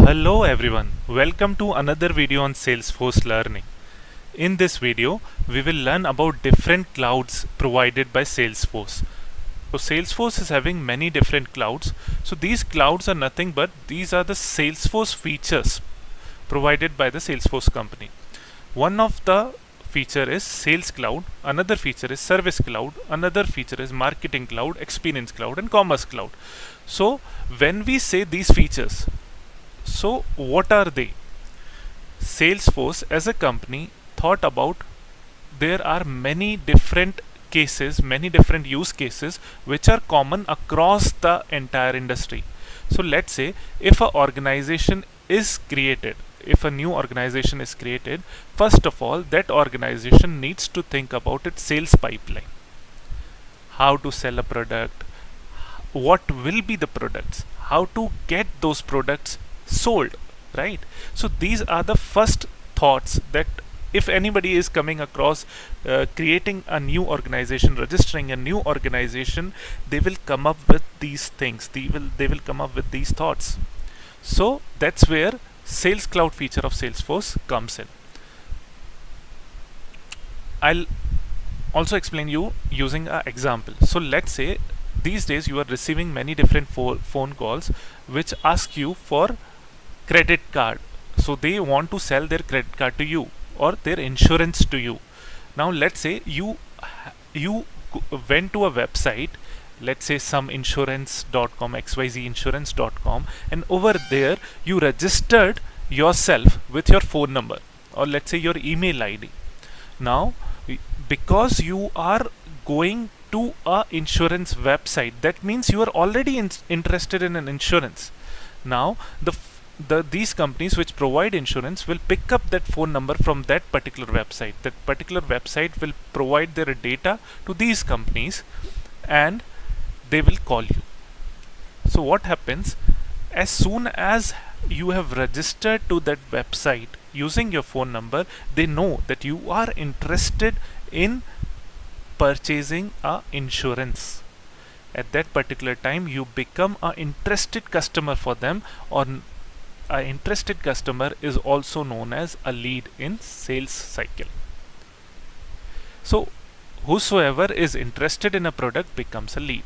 Hello everyone, welcome to another video on Salesforce Learning. In this video, we will learn about different clouds provided by Salesforce. So Salesforce is having many different clouds. So these clouds are nothing but these are the Salesforce features provided by the Salesforce company. One of the feature is Sales Cloud, another feature is Service Cloud, another feature is Marketing Cloud, Experience Cloud and Commerce Cloud. So when we say these features, so what are they? Salesforce as a company thought about there are many different cases, many different use cases which are common across the entire industry. So let's say if an organization is created, if a new organization is created, first of all that organization needs to think about its sales pipeline. How to sell a product, what will be the products, how to get those products sold, right? So these are the first thoughts that if anybody is coming across creating a new organization, registering a new organization, they will come up with these things, they will come up with these thoughts. So that's where Sales Cloud feature of Salesforce comes in. I'll also explain you using an example. So let's say these days you are receiving many different phone calls which ask you for credit card. So they want to sell their credit card to you or their insurance to you. Now let's say you went to a website, let's say some insurance.com, xyzinsurance.com, and over there you registered yourself with your phone number or let's say your email ID. Now because you are going to a insurance website, that means you are already interested in an insurance. Now these companies which provide insurance will pick up that phone number from that particular website. That particular website will provide their data to these companies and they will call you. So what happens, as soon as you have registered to that website using your phone number, they know that you are interested in purchasing a insurance. At that particular time you become an interested customer for them, or an interested customer is also known as a lead in sales cycle. So whosoever is interested in a product becomes a lead.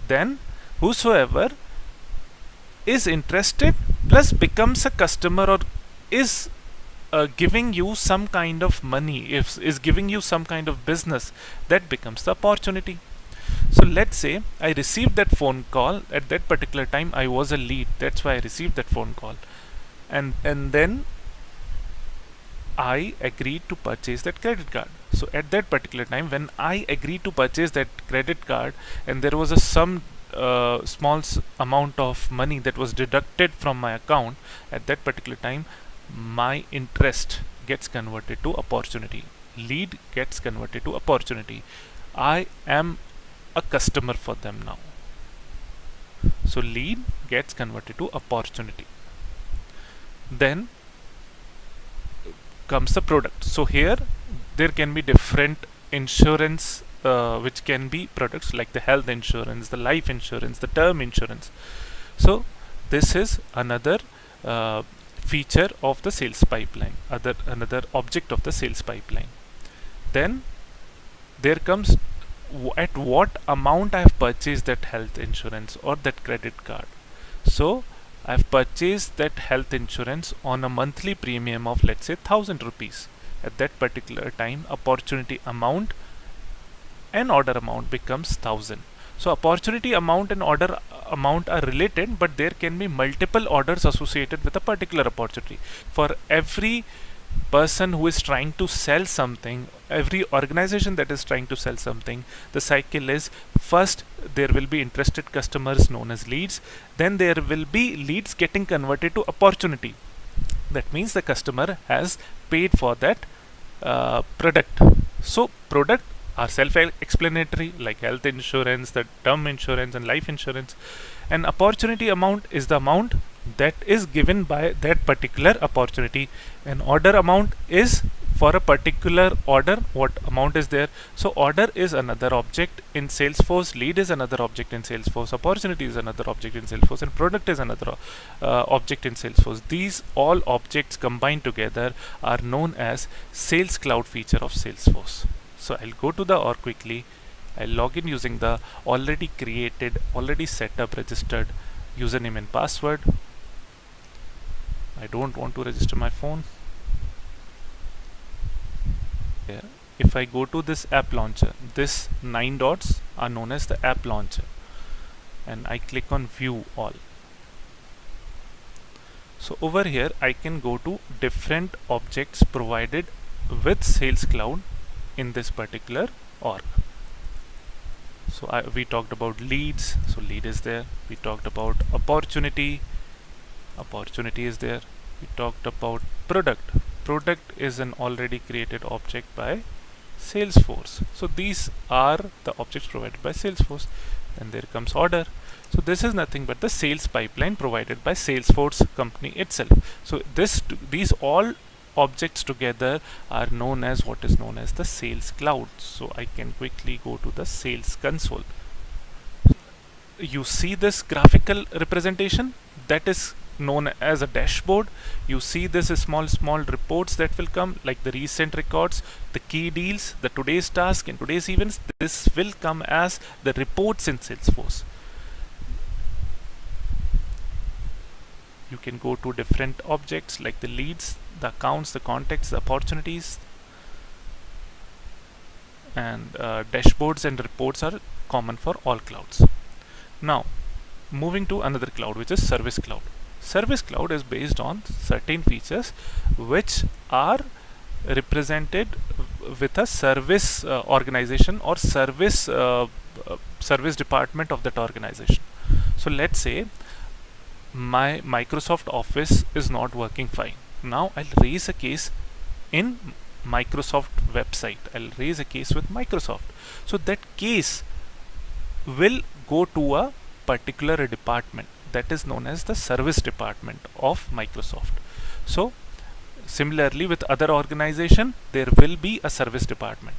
Then whosoever is interested plus becomes a customer or is giving you some kind of money, is giving you some kind of business, that becomes the opportunity. So let's say I received that phone call. At that particular time I was a lead, that's why I received that phone call, and then I agreed to purchase that credit card. So at that particular time when I agreed to purchase that credit card and there was a some small amount of money that was deducted from my account, at that particular time my interest gets converted to opportunity, lead gets converted to opportunity. I am a customer for them now. So lead gets converted to opportunity. Then comes the product. So here there can be different insurance which can be products like the health insurance, the life insurance, the term insurance. So this is another feature of the sales pipeline, another object of the sales pipeline. Then there comes at what amount I have purchased that health insurance or that credit card. So I have purchased that health insurance on a monthly premium of let's say 1000 rupees. At that particular time opportunity amount and order amount becomes 1000. So opportunity amount and order amount are related, but there can be multiple orders associated with a particular opportunity. For every person who is trying to sell something, every organization that is trying to sell something, the cycle is first there will be interested customers known as leads, then there will be leads getting converted to opportunity. That means the customer has paid for that product. So product are self-explanatory like health insurance, the term insurance and life insurance, and opportunity amount is the amount that is given by that particular opportunity, and order amount is for a particular order, what amount is there. So order is another object in Salesforce, lead is another object in Salesforce, opportunity is another object in Salesforce, and product is another object in Salesforce. These all objects combined together are known as Sales Cloud feature of Salesforce. So I'll go to the OR quickly. I'll log in using the already created, already set up, registered username and password. I don't want to register my phone. Here, if I go to this app launcher, this 9 dots are known as the app launcher, and I click on view all. So over here I can go to different objects provided with Sales Cloud in this particular org. So we talked about leads, so lead is there. We talked about opportunity, opportunity is there. We talked about product, product is an already created object by Salesforce. So these are the objects provided by Salesforce. And there comes order. So this is nothing but the sales pipeline provided by Salesforce company itself. So these all objects together are known as what is known as the Sales Cloud. So I can quickly go to the Sales Console. You see this graphical representation that is known as a dashboard. You see this small reports that will come, like the recent records, the key deals, the today's task and today's events. This will come as the reports in Salesforce. You can go to different objects like the leads, the accounts, the contacts, the opportunities, and dashboards and reports are common for all clouds. Now moving to another cloud, which is Service Cloud. Service Cloud is based on certain features which are represented with a service organization or service department of that organization. So let's say my Microsoft Office is not working fine. Now I'll raise a case in Microsoft website. I'll raise a case with Microsoft. So that case will go to a particular department that is known as the service department of Microsoft. So similarly with other organization, there will be a service department.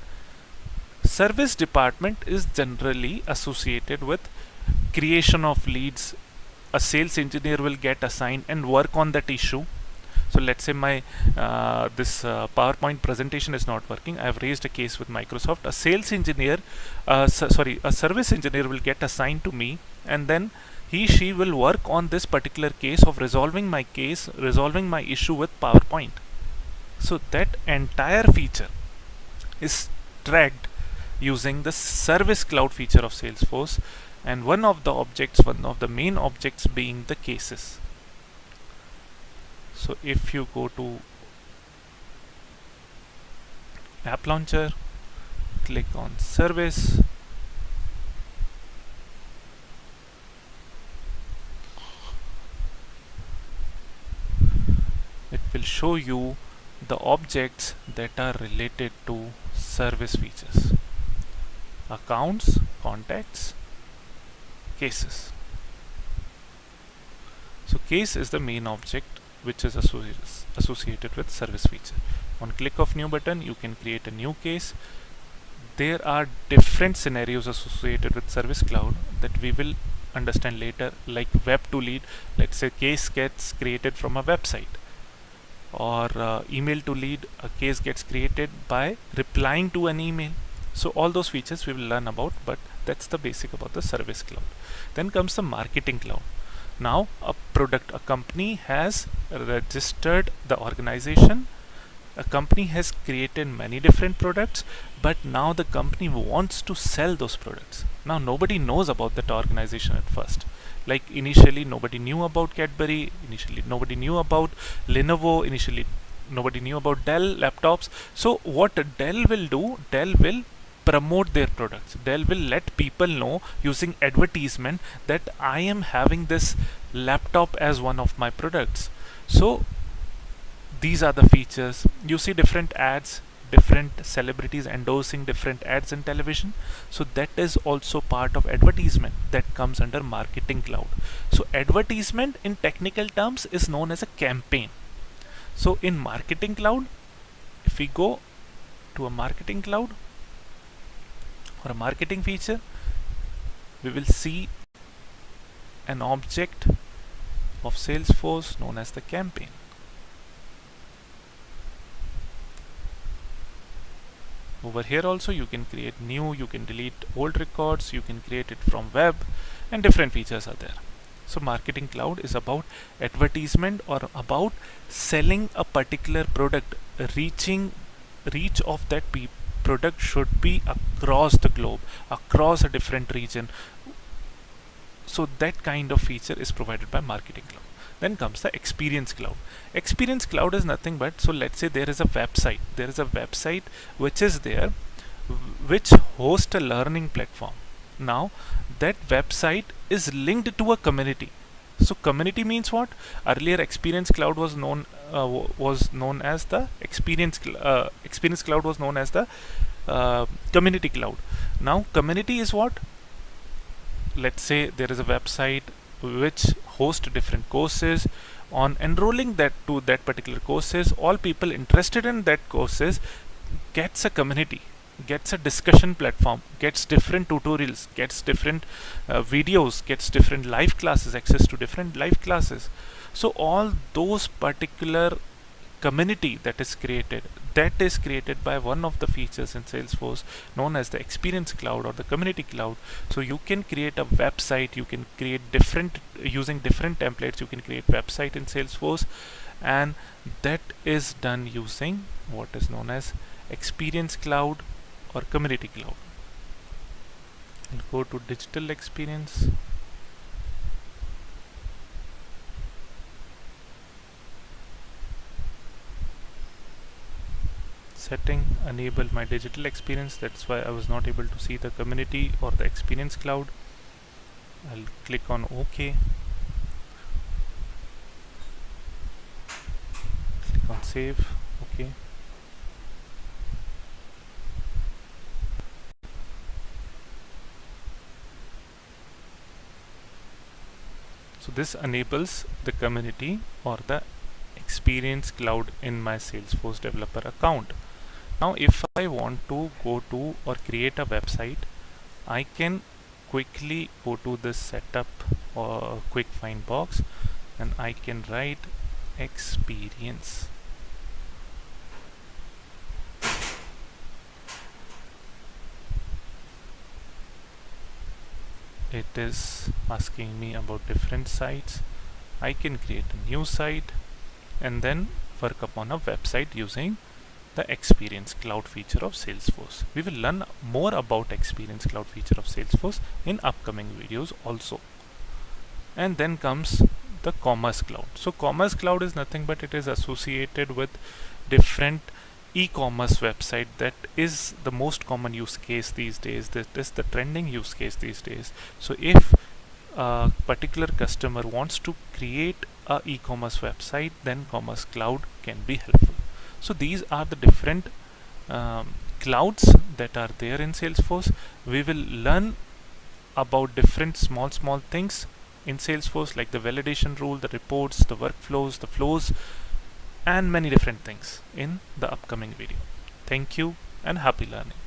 Service department is generally associated with creation of leads. A sales engineer will get assigned and work on that issue. So let's say my this PowerPoint presentation is not working. I have raised a case with Microsoft. A sales engineer, a service engineer will get assigned to me, and then she will work on this particular case of resolving my issue with PowerPoint. So that entire feature is tracked using the Service Cloud feature of Salesforce, and one of the main objects being the cases. So if you go to App Launcher, click on Service, it will show you the objects that are related to service features: accounts, contacts, cases. So case is the main object which is associated with service feature. On click of new button, you can create a new case. There are different scenarios associated with Service Cloud that we will understand later, like web to lead. Let's say case gets created from a website, or email to lead, a case gets created by replying to an email. So all those features we will learn about, but that's the basic about the Service Cloud. Then comes the Marketing Cloud. Now a company has registered the organization. A company has created many different products, but now the company wants to sell those products. Now nobody knows about that organization at first. Like initially nobody knew about Cadbury, initially nobody knew about Lenovo, initially nobody knew about Dell laptops. So what Dell will do, Dell will promote their products. Dell will let people know using advertisement that I am having this laptop as one of my products. So these are the features. You see different ads, different celebrities endorsing different ads in television. So that is also part of advertisement that comes under Marketing Cloud. So advertisement in technical terms is known as a campaign. So in Marketing Cloud, If we go to a marketing cloud or a marketing feature, we will see an object of Salesforce known as the campaign. Over here also you can create new, you can delete old records, you can create it from web, and different features are there. So marketing cloud is about advertisement or about selling a particular product. Reach of that product should be across the globe, across a different region. So that kind of feature is provided by marketing cloud. Then comes the experience cloud. Experience cloud is nothing but, so let's say there is a website which is there, which hosts a learning platform. Now that website is linked to a community. So community means what? Earlier experience cloud was known as the experience cloud was known as the community cloud. Now community is what? Let's say there is a website which hosts different courses. On enrolling that to that particular courses, all people interested in that courses gets a community, gets a discussion platform, gets different tutorials, gets different videos, gets different live classes, access to different live classes. So all those particular community that is created by one of the features in Salesforce known as the experience cloud or the community cloud. So you can create a website, you can create using different templates, you can create website in Salesforce, and that is done using what is known as experience cloud or community cloud. I'll go to digital experience. Setting, enable my digital experience. That's why I was not able to see the community or the experience cloud. I'll click on OK. Click on save. OK. So this enables the community or the experience cloud in my Salesforce developer account. Now if I want to go to or create a website, I can quickly go to this setup or quick find box and I can write experience. It is asking me about different sites. I can create a new site and then work upon a website using the Experience Cloud feature of Salesforce. We will learn more about Experience Cloud feature of Salesforce in upcoming videos also. And then comes the Commerce Cloud. So Commerce Cloud is nothing but it is associated with different e-commerce website. That is the most common use case these days. That is the trending use case these days. So if a particular customer wants to create a e-commerce website, then Commerce Cloud can be helpful. So these are the different clouds that are there in Salesforce. We will learn about different small things in Salesforce like the validation rule, the reports, the workflows, the flows, and many different things in the upcoming video. Thank you and happy learning.